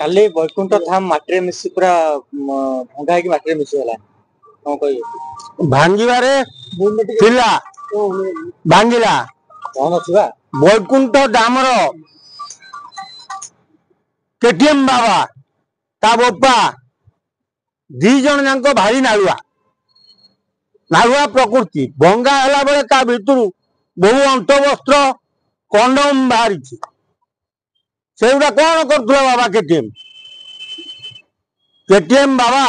काली बैकुंठ धाम माटी मिसी पूरा भंगा है कि माटी मिसी गला कौन कह भांगिबारे थिला भांगिला कौन अच्छी बैकुंठ धामर केटीएम बाबा ता बोपा दी जन जाक भारी नालुआ नालुआ प्रकृति भंगा है बेले ता भितर बहु अंतवस्त्र कंडम बाहरी से कौन करुला बाबा केटीएम बाबा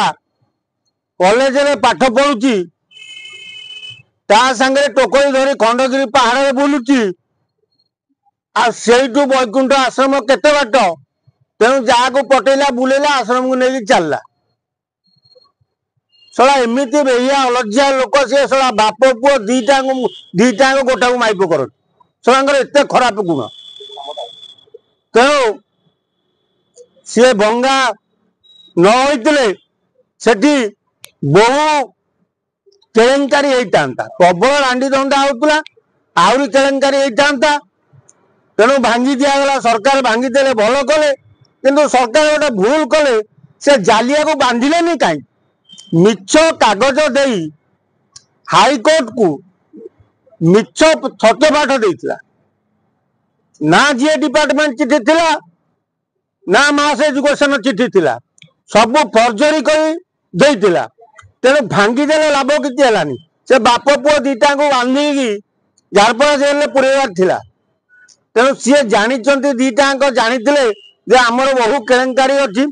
कॉलेज रे पाठ पढ़ुची सांगे टोकरी धरी खंडगिरी पहाड़ बुलुची आठू बैकुंठ आश्रम केते बाट तेणु जहाँ पटेला बुलेला आश्रम को लेकिन चलला सला एमती बेहिया अलज्या लोक सी सला बाप पुओ दीटा गोटा को माइप कर सला एत खराब गुण तेणु सी भंगा न होते बहु केलेंकारी होता प्रबल रांडी दंडा होता आहरी केलेंकारी होता तेणु भांगी दिगला सरकार भांगीदे भल कले किंतु सरकार गोटे भूल कले से जालिया को बांधिले कहीं मिछ कागज दे हाईकोर्ट को मिछ सत्यपाठ देता ना जीए डिपार्टमेंट चिठी थिला ना मास एजुकेशन चिठी थिला सब फर्जरी कर देला तेणु भांगीदे लाभ किसी है से बाप पुओ दीटा को बांधिकी झारपड़ा जेल पुरेबार थिला तेणु सी जानी दीटा जानी आमर बहु केलेंकारी अच्छी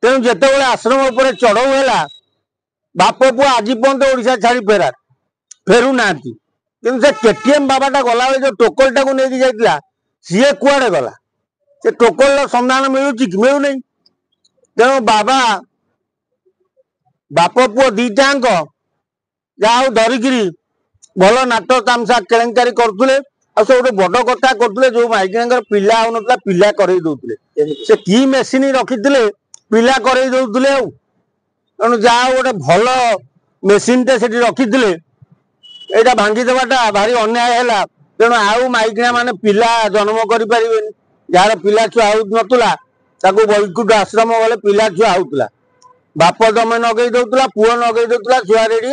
तेणु जिते बड़े आश्रम उपर चढ़ऊ है बाप पुओ आज पर्यंत ओडिशा छाड़ी फेरू ना कि केटीएम बाबाटा गला जो टोकलटा को लेकिन जाइला सी कुआड़े गला से टोकल संधान मिलूँ कि मिलूना तेणु बाबा बाप पुओ दीटा जहाँ धरिकी भल नाटक तामसा केलेंकारी करुले आ से गोटे बड़ कथा करुले जो माइकिना पिला हो ना पिला कर से कि मेसीन रखी पिला कर तेणु जहाँ गोटे भल मेसीन टे रखी यहाँ भांगीदेवाटा भारी अन्याय है तेणु आउ माइकिना माने पिला जन्म करें जार पिला छुआ होता बैकुंठ आश्रम गले पिला छुआ होता बाप दमे नगई दौला पुओ नगई दौला छुआ रेडी